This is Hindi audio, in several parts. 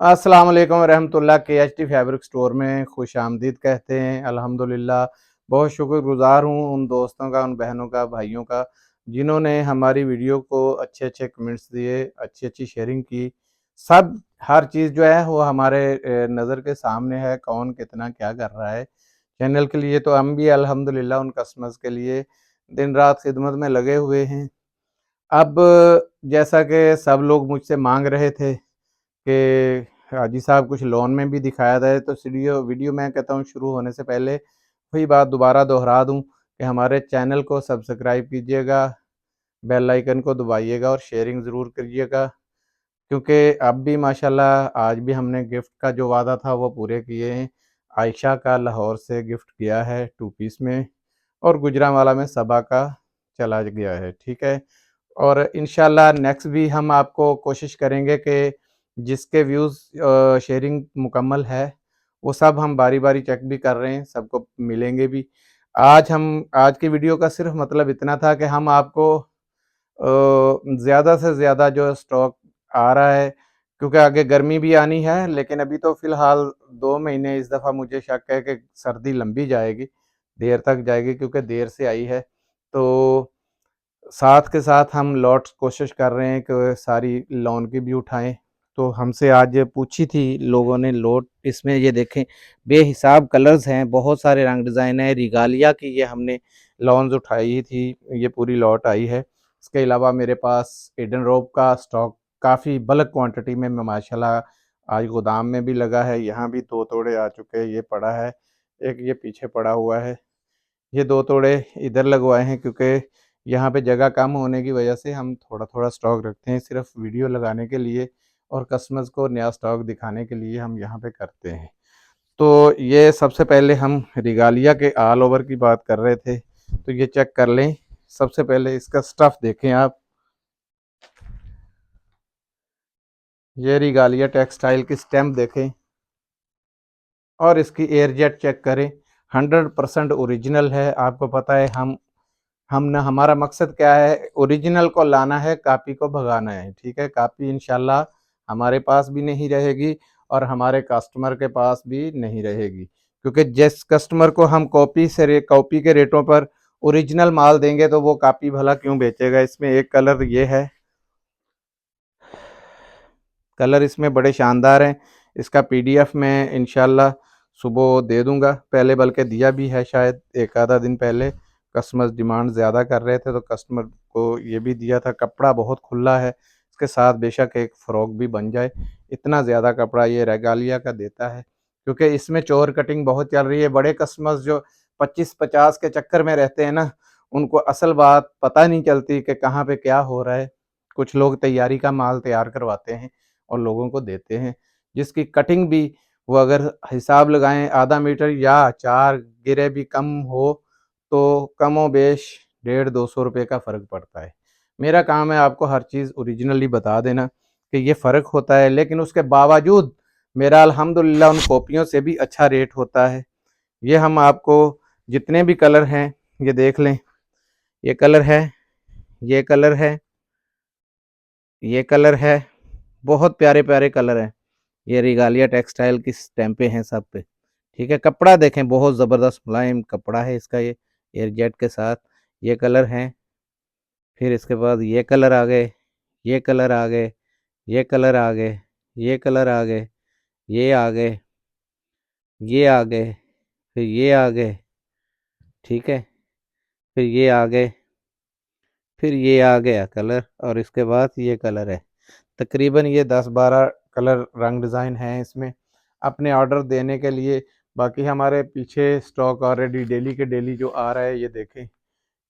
अस्सलाम वालेकुम रहमतुल्लाह। KHT फैब्रिक स्टोर में खुश आमदीद कहते हैं। अल्हम्दुलिल्लाह बहुत शुक्रगुज़ार हूँ उन दोस्तों का, उन बहनों का, भाइयों का जिन्होंने हमारी वीडियो को अच्छे-अच्छे कमेंट्स दिए, अच्छी-अच्छी शेयरिंग की। सब हर चीज़ जो है वो हमारे नज़र के सामने है, कौन कितना क्या कर रहा है। चैनल के लिए तो हम भी अल्हम्दुलिल्लाह उन कस्टमर्स के लिए दिन-रात खिदमत में लगे हुए हैं। अब जैसा कि सब लोग मुझसे माँग रहे थे कि हाजी साहब कुछ लोन में भी दिखाया जाए, तो वीडियो वीडियो मैं कहता हूँ शुरू होने से पहले वही बात दोबारा दोहरा दूँ कि हमारे चैनल को सब्सक्राइब कीजिएगा, बेल आइकन को दबाइएगा और शेयरिंग ज़रूर करिएगा, क्योंकि अब भी माशाल्लाह आज भी हमने गिफ्ट का जो वादा था वो पूरे किए हैं। आयशा का लाहौर से गिफ्ट किया है 2 पीस में, और गुजरांवाला में सबा का चला गया है, ठीक है। और इंशाल्लाह नेक्स्ट भी हम आपको कोशिश करेंगे कि जिसके व्यूज़ शेयरिंग मुकम्मल है, वो सब हम बारी-बारी चेक भी कर रहे हैं, सबको मिलेंगे भी। आज की वीडियो का सिर्फ़ मतलब इतना था कि हम आपको ज़्यादा से ज़्यादा जो स्टॉक आ रहा है, क्योंकि आगे गर्मी भी आनी है, लेकिन अभी तो फ़िलहाल 2 महीने इस दफ़ा मुझे शक है कि सर्दी लंबी जाएगी, देर तक जाएगी क्योंकि देर से आई है। तो साथ के साथ हम लॉट कोशिश कर रहे हैं कि सारी लॉन की भी उठाएँ। तो हमसे आज पूछी थी लोगों ने लोट, इसमें ये देखें बेहिसाब कलर्स हैं, बहुत सारे रंग डिज़ाइन है। रिगालिया की ये हमने लॉन्स उठाई थी, ये पूरी लॉट आई है। इसके अलावा मेरे पास एडन रोब का स्टॉक काफ़ी बल्क क्वांटिटी में माशाल्लाह आज गोदाम में भी लगा है। यहाँ भी 2 तोड़े आ चुके हैं, ये पड़ा है, एक ये पीछे पड़ा हुआ है। ये 2 तोड़े इधर लगवाए हैं क्योंकि यहाँ पे जगह कम होने की वजह से हम थोड़ा-थोड़ा स्टॉक रखते हैं, सिर्फ़ वीडियो लगाने के लिए और कस्टमर्स को नया स्टॉक दिखाने के लिए हम यहाँ पे करते हैं। तो ये सबसे पहले हम रिगालिया के ऑल ओवर की बात कर रहे थे, तो ये चेक कर लें। सबसे पहले इसका स्टफ़ देखें आप। ये रिगालिया टेक्सटाइल की स्टैम्प देखें और इसकी एयरजेट चेक करें। 100% ओरिजिनल है। आपको पता है हम ना, हमारा मकसद क्या है, ओरिजिनल को लाना है, कॉपी को भगाना है, ठीक है। कॉपी इंशाल्लाह हमारे पास भी नहीं रहेगी और हमारे कस्टमर के पास भी नहीं रहेगी, क्योंकि जिस कस्टमर को हम कॉपी के रेटों पर ओरिजिनल माल देंगे तो वो कॉपी भला क्यों बेचेगा। इसमें एक कलर ये है, कलर इसमें बड़े शानदार हैं। इसका PDF मैं इंशाल्लाह सुबह दे दूंगा, पहले बल्कि दिया भी है, शायद एक आधा दिन पहले। कस्टमर्स डिमांड ज़्यादा कर रहे थे तो कस्टमर को ये भी दिया था। कपड़ा बहुत खुला है, इसके साथ बेशक एक फ़्रॉक भी बन जाए, इतना ज़्यादा कपड़ा ये रेगालिया का देता है, क्योंकि इसमें चोर कटिंग बहुत चल रही है। बड़े कस्टमर्स जो 25-50 के चक्कर में रहते हैं ना, उनको असल बात पता नहीं चलती कि कहाँ पे क्या हो रहा है। कुछ लोग तैयारी का माल तैयार करवाते हैं और लोगों को देते हैं, जिसकी कटिंग भी वो अगर हिसाब लगाएं आधा मीटर या 4 गिरे भी कम हो तो कमोबेश 150-200 रुपये का फ़र्क पड़ता है। मेरा काम है आपको हर चीज़ ओरिजिनली बता देना कि ये फ़र्क होता है, लेकिन उसके बावजूद मेरा अल्हम्दुलिल्लाह उन कॉपियों से भी अच्छा रेट होता है। ये हम आपको जितने भी कलर हैं ये देख लें। ये कलर है, ये कलर है, ये कलर है, बहुत प्यारे प्यारे कलर हैं। ये रिगालिया टेक्सटाइल की स्टैंपें हैं सब पे, ठीक है। कपड़ा देखें, बहुत ज़बरदस्त मुलायम कपड़ा है इसका, ये एयरजेट के साथ। ये कलर हैं, फिर इसके बाद ये कलर आ गए, ये कलर आ गए, ये कलर आ गए, ये कलर आ गए, ये आ गए, ये आ गए, फिर ये आ गए, ठीक है, फिर ये आ गए, फिर ये आ गया कलर, और इसके बाद ये कलर है। तकरीबन ये 10-12 कलर रंग डिज़ाइन हैं इसमें अपने ऑर्डर देने के लिए। बाकी हमारे पीछे स्टॉक ऑलरेडी डेली के डेली जो आ रहा है, ये देखें।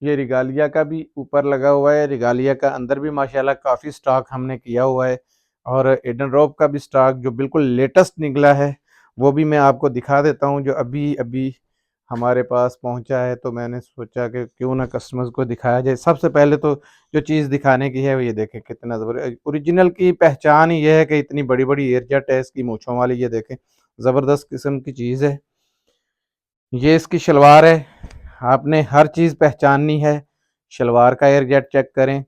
ये रिगालिया का भी ऊपर लगा हुआ है, रिगालिया का अंदर भी माशाल्लाह काफ़ी स्टॉक हमने किया हुआ है, और एडन रॉब का भी स्टॉक जो बिल्कुल लेटेस्ट निकला है वो भी मैं आपको दिखा देता हूँ, जो अभी अभी हमारे पास पहुंचा है। तो मैंने सोचा कि क्यों ना कस्टमर्स को दिखाया जाए। सबसे पहले तो जो चीज़ दिखाने की है वो ये देखें, कितना ज़बरदस्त ओरिजिनल की पहचान ही ये है कि इतनी बड़ी बड़ी एयरजेट है इसकी मूँछों वाली, ये देखें ज़बरदस्त किस्म की चीज़ है। ये इसकी शलवार है, आपने हर चीज़ पहचाननी है। शलवार का एयरजेट चेक करें,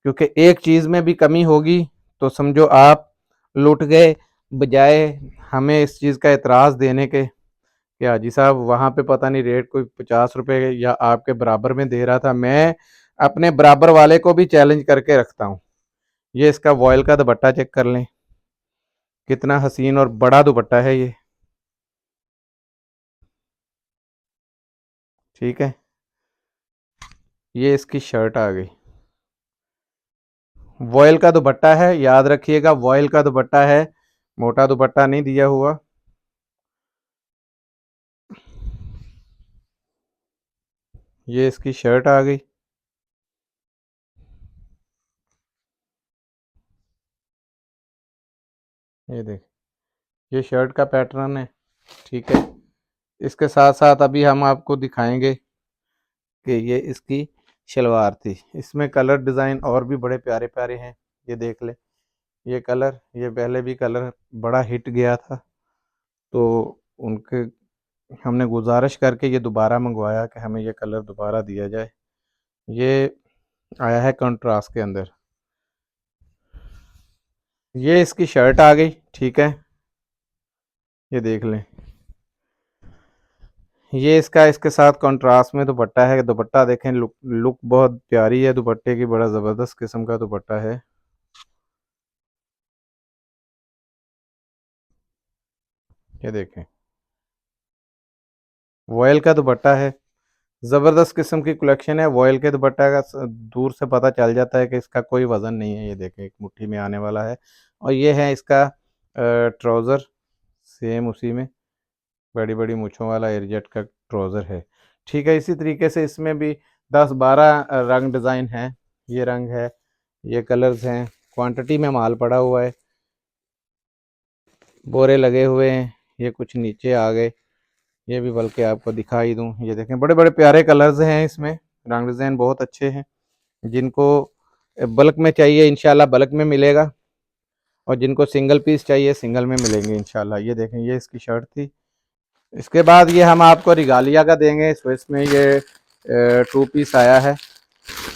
क्योंकि एक चीज़ में भी कमी होगी तो समझो आप लुट गए। बजाय हमें इस चीज़ का एतराज़ देने के कि हाजी साहब वहाँ पे पता नहीं रेट कोई 50 रुपए या आपके बराबर में दे रहा था, मैं अपने बराबर वाले को भी चैलेंज करके रखता हूँ। ये इसका वॉयल का दुपट्टा चेक कर लें, कितना हसीन और बड़ा दुपट्टा है ये। ठीक है, ये इसकी शर्ट आ गई। वॉयल का दुपट्टा है, याद रखिएगा वॉयल का दुपट्टा है, मोटा दुपट्टा नहीं दिया हुआ। ये इसकी शर्ट आ गई। ये देख, ये शर्ट का पैटर्न है। ठीक है, इसके साथ साथ अभी हम आपको दिखाएंगे कि ये इसकी शलवार थी। इसमें कलर डिज़ाइन और भी बड़े प्यारे प्यारे हैं, ये देख ले। ये कलर, ये पहले भी कलर बड़ा हिट गया था, तो उनके हमने गुजारिश करके ये दोबारा मंगवाया कि हमें ये कलर दोबारा दिया जाए। ये आया है कंट्रास्ट के अंदर। ये इसकी शर्ट आ गई। ठीक है, ये देख लें। ये इसका इसके साथ कंट्रास्ट में दुपट्टा है। दुपट्टा देखें, लुक बहुत प्यारी है दुपट्टे की, बड़ा ज़बरदस्त किस्म का दुपट्टा है। ये देखें, वॉयल का दुपट्टा है, ज़बरदस्त किस्म की कलेक्शन है। वॉयल के दुपट्टा का दूर से पता चल जाता है कि इसका कोई वज़न नहीं है। ये देखें, एक मुट्ठी में आने वाला है। और ये है इसका ट्राउज़र, सेम उसी में बड़ी बड़ी मूँछों वाला एयरजेट का ट्राउज़र है। ठीक है, इसी तरीके से इसमें भी 10-12 रंग डिज़ाइन हैं। ये रंग है, ये कलर्स हैं, क्वांटिटी में माल पड़ा हुआ है, बोरे लगे हुए हैं। ये कुछ नीचे आ गए, ये भी बल्कि आपको दिखा ही दूँ। ये देखें, बड़े बड़े प्यारे कलर्स हैं इसमें, रंग डिज़ाइन बहुत अच्छे हैं। जिनको बल्क में चाहिए इंशाल्लाह बल्क में मिलेगा, और जिनको सिंगल पीस चाहिए सिंगल में मिलेंगे इंशाल्लाह। ये देखें, ये इसकी शर्ट थी। इसके बाद ये हम आपको रिगालिया का देंगे। स्विस में ये 2 पीस आया है,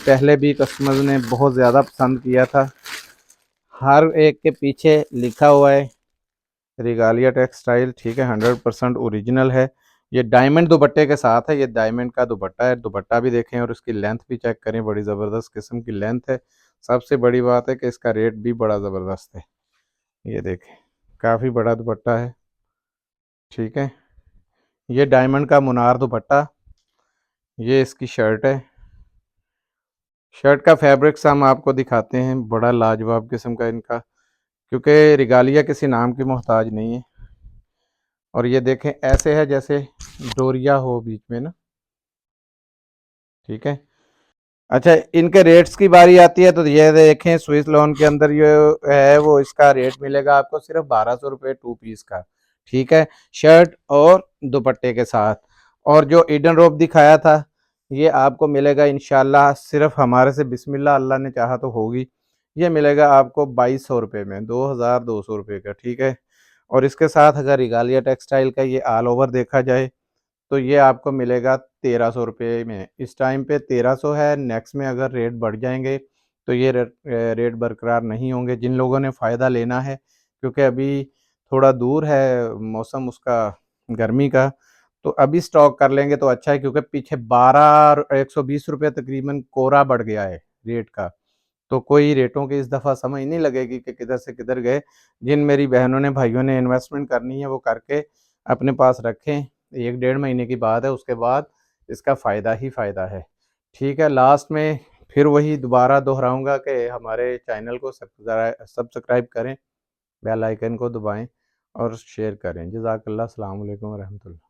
पहले भी कस्टमर ने बहुत ज़्यादा पसंद किया था। हर एक के पीछे लिखा हुआ है रिगालिया टेक्सटाइल। ठीक है, 100% ओरिजिनल है। ये डायमंड दुपट्टे के साथ है, ये डायमंड का दुपट्टा है। दुपट्टा भी देखें और इसकी लेंथ भी चेक करें, बड़ी ज़बरदस्त किस्म की लेंथ है। सबसे बड़ी बात है कि इसका रेट भी बड़ा ज़बरदस्त है। ये देखें, काफ़ी बड़ा दुपट्टा है। ठीक है, ये डायमंड का मुनार दुपट्टा, ये इसकी शर्ट है। शर्ट का फैब्रिक्स हम आपको दिखाते हैं, बड़ा लाजवाब किस्म का इनका, क्योंकि रिगालिया किसी नाम की मोहताज नहीं है। और ये देखें, ऐसे है जैसे डोरिया हो बीच में ना। ठीक है, अच्छा, इनके रेट्स की बारी आती है तो ये देखें, स्विस लोन के अंदर ये है वो, इसका रेट मिलेगा आपको सिर्फ 1200 रुपये 2 पीस का। ठीक है, शर्ट और दुपट्टे के साथ। और जो ईडन रोब दिखाया था, ये आपको मिलेगा इंशाल्लाह सिर्फ हमारे से, बिस्मिल्लाह अल्लाह ने चाहा तो होगी, ये मिलेगा आपको 2200 रुपये में, 2200 रुपये का। ठीक है, और इसके साथ अगर रिगालिया टेक्सटाइल का ये ऑल ओवर देखा जाए तो ये आपको मिलेगा 1300 रुपये में। इस टाइम पे 1300 है, नेक्स्ट में अगर रेट बढ़ जाएंगे तो ये रेट बरकरार नहीं होंगे। जिन लोगों ने फ़ायदा लेना है, क्योंकि अभी थोड़ा दूर है मौसम उसका, गर्मी का, तो अभी स्टॉक कर लेंगे तो अच्छा है, क्योंकि पीछे 120 रुपये तकरीबन कोरा बढ़ गया है रेट का। तो कोई रेटों की इस दफ़ा समझ नहीं लगेगी कि किधर से किधर गए। जिन मेरी बहनों ने भाइयों ने इन्वेस्टमेंट करनी है वो करके अपने पास रखें। 1-1.5 महीने की बात है, उसके बाद इसका फ़ायदा ही फ़ायदा है। ठीक है, लास्ट में फिर वही दोबारा दोहराऊँगा कि हमारे चैनल को सब्सक्राइब करें, बेल आइकन को दबाएँ और शेयर करें। जज़ाकल्लाह, अस्सलाम वालेकुम व रहमतुल्लाह।